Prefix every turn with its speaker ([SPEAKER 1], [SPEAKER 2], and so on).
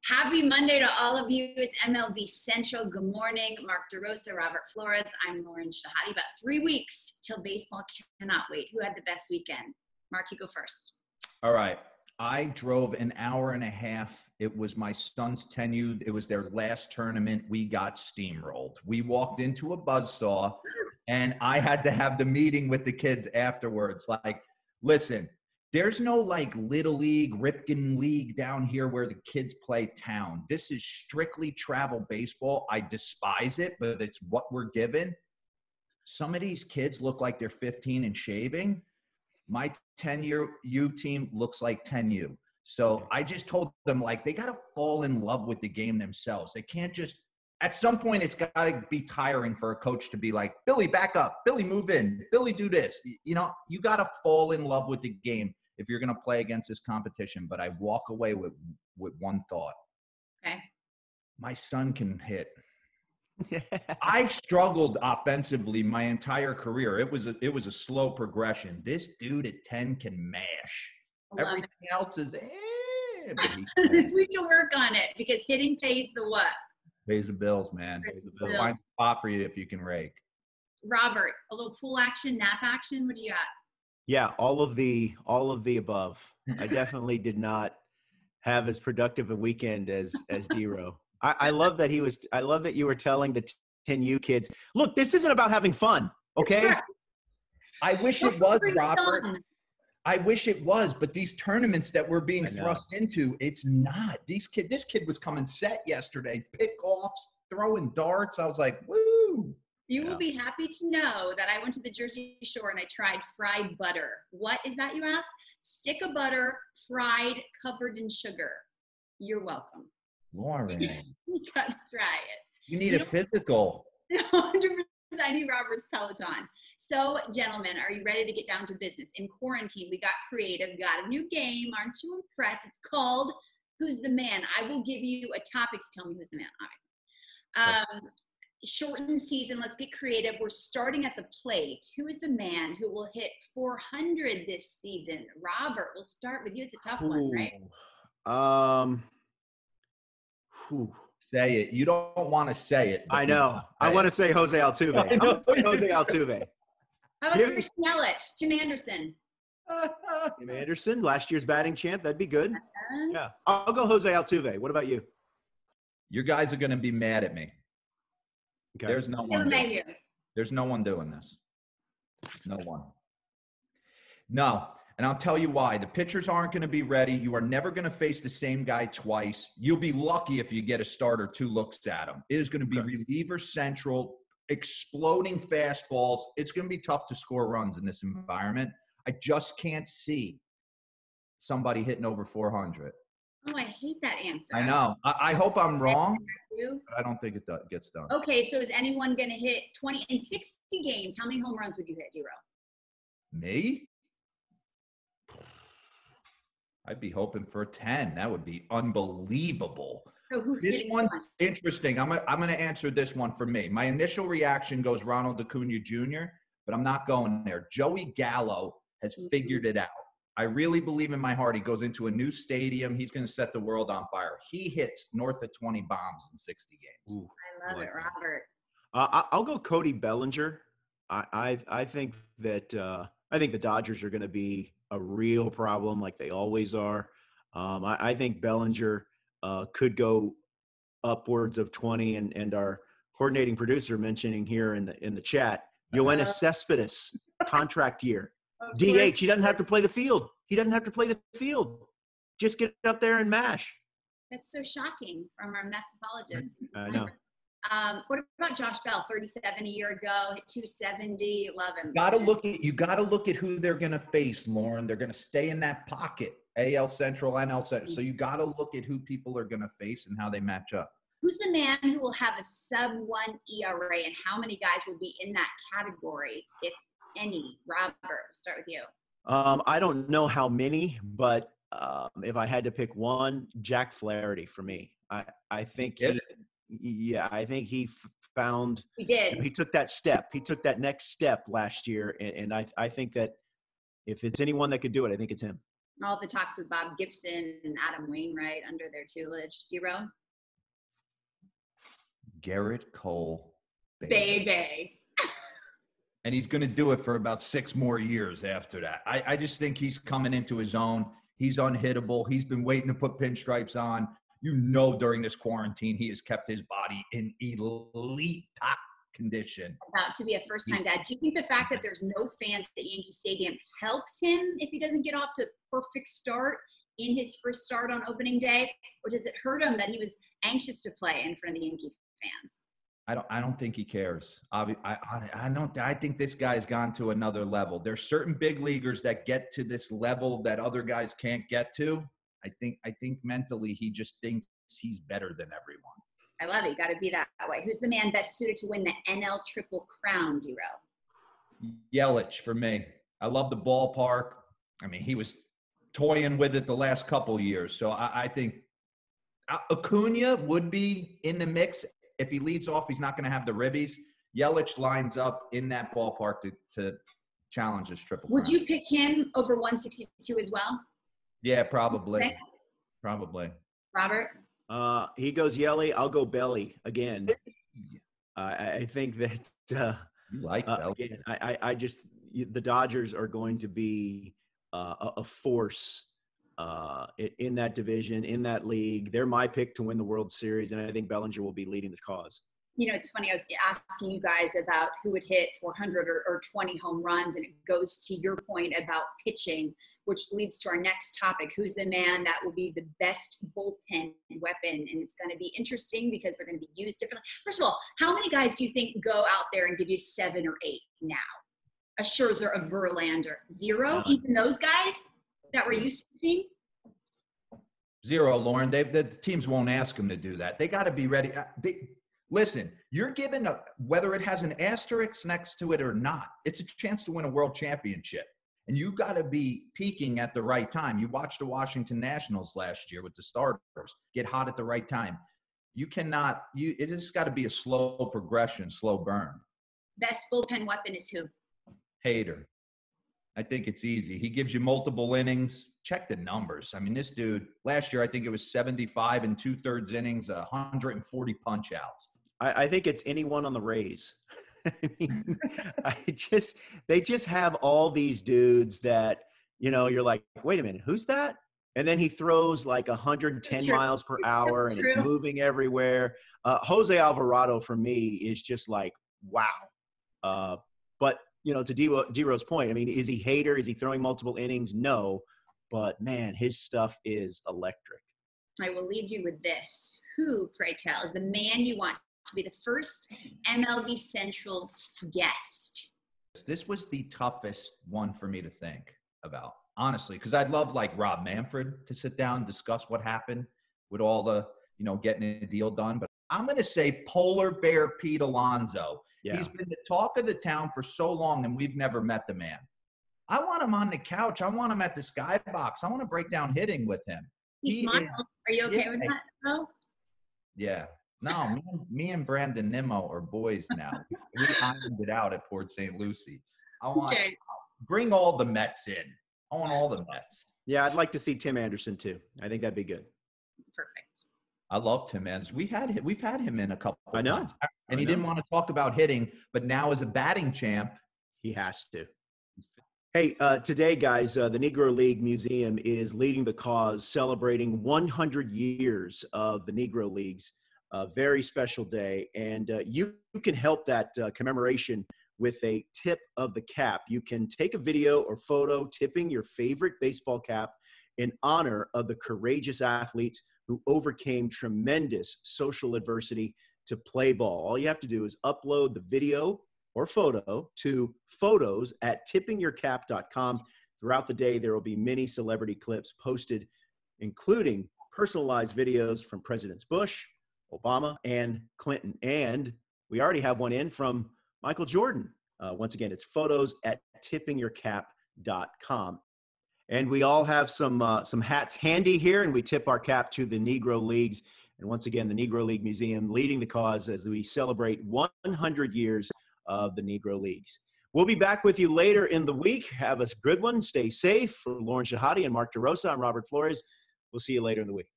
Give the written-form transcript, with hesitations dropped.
[SPEAKER 1] Happy Monday to all of you. It's MLB Central. Good morning. Mark DeRosa, Robert Flores. I'm Lauren Shahadi. About 3 weeks till baseball. Cannot wait. Who had the best weekend? Mark, you go first.
[SPEAKER 2] All right. I drove an hour and a half. It was my son's 10U. It was their last tournament. We got steamrolled. We walked into a buzzsaw, and I had to have the meeting with the kids afterwards. Like, listen, there's no like Little League, Ripken League down here where the kids play town. This is strictly travel baseball. I despise it, but it's what we're given. Some of these kids look like they're 15 and shaving. My 10U team looks like 10U. So I just told them, like, they got to fall in love with the game themselves. They can't just – at some point it's got to be tiring for a coach to be like, Billy, back up. Billy, move in. Billy, do this. You know, you got to fall in love with the game if you're going to play against this competition. But I walk away with one thought.
[SPEAKER 1] Okay.
[SPEAKER 2] My son can hit. I struggled offensively my entire career. It was a slow progression. This dude at 10 can mash. Everything else is
[SPEAKER 1] we can work on it because hitting pays the what?
[SPEAKER 2] Pays the bills, man. Pays the bills. Find a spot for you if you can rake.
[SPEAKER 1] Robert, a little pool action, nap action. What do you got?
[SPEAKER 3] Yeah, all of the above. I definitely did not have as productive a weekend as D-Row. I love that you were telling the 10U kids, look, this isn't about having fun, okay?
[SPEAKER 2] I wish it was, Robert. I wish it was, but these tournaments that we're being thrust into, it's not. This kid was coming set yesterday, pick-offs, throwing darts. I was like, woo.
[SPEAKER 1] You will be happy to know that I went to the Jersey Shore and I tried fried butter. What is that, you ask? Stick of butter, fried, covered in sugar. You're welcome.
[SPEAKER 2] Lauren.
[SPEAKER 1] You got to try it.
[SPEAKER 2] You need a physical.
[SPEAKER 1] 100%. I need Robert's Peloton. So, gentlemen, are you ready to get down to business? In quarantine, we got creative, got a new game. Aren't you impressed? It's called Who's the Man? I will give you a topic. You tell me who's the man, obviously. Shortened season. Let's get creative. We're starting at the plate. Who is the man who will hit 400 this season? Robert, we'll start with you. It's a tough one, right?
[SPEAKER 2] Say it. You don't want to say it.
[SPEAKER 3] I know. I want to say Jose Altuve. I'm going to say Jose Altuve.
[SPEAKER 1] How about Chris Yelich? Tim Anderson.
[SPEAKER 3] Tim Anderson, last year's batting champ. That'd be good. Yeah. I'll go Jose Altuve. What about you?
[SPEAKER 2] You guys are going to be mad at me. Okay. There's no one doing this. No one. No. And I'll tell you why. The pitchers aren't going to be ready. You are never going to face the same guy twice. You'll be lucky if you get a start or two looks at him. It is going to be reliever central, exploding fastballs. It's going to be tough to score runs in this environment. I just can't see somebody hitting over 400.
[SPEAKER 1] Oh, I hate that answer.
[SPEAKER 2] I know. I hope I'm wrong, but I don't think it gets done.
[SPEAKER 1] Okay, so is anyone going to hit 20 in 60 games? How many home runs would you hit, D-Row?
[SPEAKER 2] Me? I'd be hoping for 10. That would be unbelievable.
[SPEAKER 1] So
[SPEAKER 2] this one's interesting. I'm going to answer this one for me. My initial reaction goes Ronald Acuna Jr., but I'm not going there. Joey Gallo has figured it out. I really believe in my heart he goes into a new stadium. He's going to set the world on fire. He hits north of 20 bombs in 60 games.
[SPEAKER 3] Ooh,
[SPEAKER 1] I love it, Robert.
[SPEAKER 3] I'll go Cody Bellinger. I think that I think the Dodgers are going to be a real problem like they always are. I think Bellinger could go upwards of 20, and our coordinating producer mentioning here in the chat, Yoenis Cespedes contract year. DH, he doesn't have to play the field. Just get up there and mash.
[SPEAKER 1] That's so shocking from our Mets apologists.
[SPEAKER 3] I know.
[SPEAKER 1] What about Josh Bell? 37 a year ago, hit 270. Love him.
[SPEAKER 2] You got to look at who they're going to face, Lauren. They're going to stay in that pocket, AL Central, NL Central. So you got to look at who people are going to face and how they match up.
[SPEAKER 1] Who's the man who will have a sub-1 ERA, and how many guys will be in that category, if any? Robert, start with you.
[SPEAKER 3] I don't know how many, but if I had to pick one, Jack Flaherty for me. I think I think he found –
[SPEAKER 1] He did.
[SPEAKER 3] He took that step. He took that next step last year, and I think that if it's anyone that could do it, I think it's him.
[SPEAKER 1] All the talks with Bob Gibson and Adam Wainwright under their tutelage. D-Row?
[SPEAKER 2] Garrett Cole.
[SPEAKER 1] Baby.
[SPEAKER 2] And he's going to do it for about 6 more years after that. I just think he's coming into his own. He's unhittable. He's been waiting to put pinstripes on. You know, during this quarantine, he has kept his body in elite top condition.
[SPEAKER 1] About to be a first-time dad. Do you think the fact that there's no fans at Yankee Stadium helps him if he doesn't get off to a perfect start in his first start on opening day? Or does it hurt him that he was anxious to play in front of the Yankee fans?
[SPEAKER 2] I don't think he cares. I think this guy's gone to another level. There's certain big leaguers that get to this level that other guys can't get to. I think mentally he just thinks he's better than everyone.
[SPEAKER 1] I love it. You got to be that way. Who's the man best suited to win the NL Triple Crown, D-Row?
[SPEAKER 2] Yelich for me. I love the ballpark. I mean, he was toying with it the last couple years. So I think Acuna would be in the mix. If he leads off, he's not going to have the ribbies. Yelich lines up in that ballpark to challenge this triple crown.
[SPEAKER 1] Would you pick him over 162 as well?
[SPEAKER 2] Yeah, probably.
[SPEAKER 1] Okay.
[SPEAKER 2] Probably.
[SPEAKER 1] Robert?
[SPEAKER 3] He goes Yelly. I'll go Belly again. I think that
[SPEAKER 2] You like Belly.
[SPEAKER 3] again, I just the Dodgers are going to be a force in that division, in that league. They're my pick to win the World Series, and I think Bellinger will be leading the cause.
[SPEAKER 1] You know, it's funny. I was asking you guys about who would hit 400 or 20 home runs, and it goes to your point about pitching, which leads to our next topic. Who's the man that will be the best bullpen weapon? And it's going to be interesting because they're going to be used differently. First of all, how many guys do you think go out there and give you 7 or 8 now? A Scherzer, a Verlander, 0? Even those guys that we're used to seeing?
[SPEAKER 2] 0, Lauren. The teams won't ask him to do that. They got to be ready. Listen, you're given whether it has an asterisk next to it or not, it's a chance to win a world championship. And you got to be peaking at the right time. You watched the Washington Nationals last year with the starters get hot at the right time. You cannot, it has got to be a slow progression, slow burn.
[SPEAKER 1] Best bullpen weapon is who?
[SPEAKER 2] Hader. I think it's easy. He gives you multiple innings. Check the numbers. I mean, this dude, last year, I think it was 75 and 2/3 innings, 140 punch outs.
[SPEAKER 3] I think it's anyone on the Rays. I mean, they just have all these dudes that, you know, you're like, wait a minute, who's that? And then he throws like 110 miles per hour and it's moving everywhere. Jose Alvarado for me is just like, wow. But, you know, to D-Row's point, I mean, is he Hader? Is he throwing multiple innings? No. But, man, his stuff is electric.
[SPEAKER 1] I will leave you with this. Who, pray tell, is the man you want to be the first MLB Central guest?
[SPEAKER 2] This was the toughest one for me to think about, honestly, because I'd love like Rob Manfred to sit down and discuss what happened with all the, you know, getting a deal done. But I'm going to say Polar Bear Pete Alonso. Yeah. He's been the talk of the town for so long, and we've never met the man. I want him on the couch. I want him at the skybox. I want to break down hitting with him.
[SPEAKER 1] He smiles. Are you okay with that, though?
[SPEAKER 2] Yeah. No, me and Brandon Nimmo are boys now. We ironed it out at Port St. Lucie. I want bring all the Mets in. I want all the Mets.
[SPEAKER 3] Yeah, I'd like to see Tim Anderson too. I think that'd be good.
[SPEAKER 1] Perfect.
[SPEAKER 2] I love Tim Anderson. We've had him in a couple of
[SPEAKER 3] I know.
[SPEAKER 2] times. And he didn't want to talk about hitting, but now as a batting champ,
[SPEAKER 3] he has to. Hey, today, guys, the Negro League Museum is leading the cause, celebrating 100 years of the Negro Leagues. A very special day, and you can help that commemoration with a tip of the cap. You can take a video or photo tipping your favorite baseball cap in honor of the courageous athletes who overcame tremendous social adversity to play ball. All you have to do is upload the video or photo to photos@tippingyourcap.com. Throughout the day, there will be many celebrity clips posted, including personalized videos from Presidents Bush, Obama, and Clinton. And we already have one in from Michael Jordan. Once again, it's photos@tippingyourcap.com. And we all have some hats handy here, and we tip our cap to the Negro Leagues. And once again, the Negro League Museum leading the cause as we celebrate 100 years of the Negro Leagues. We'll be back with you later in the week. Have a good one. Stay safe. For Lauren Shahadi and Mark DeRosa, I'm Robert Flores. We'll see you later in the week.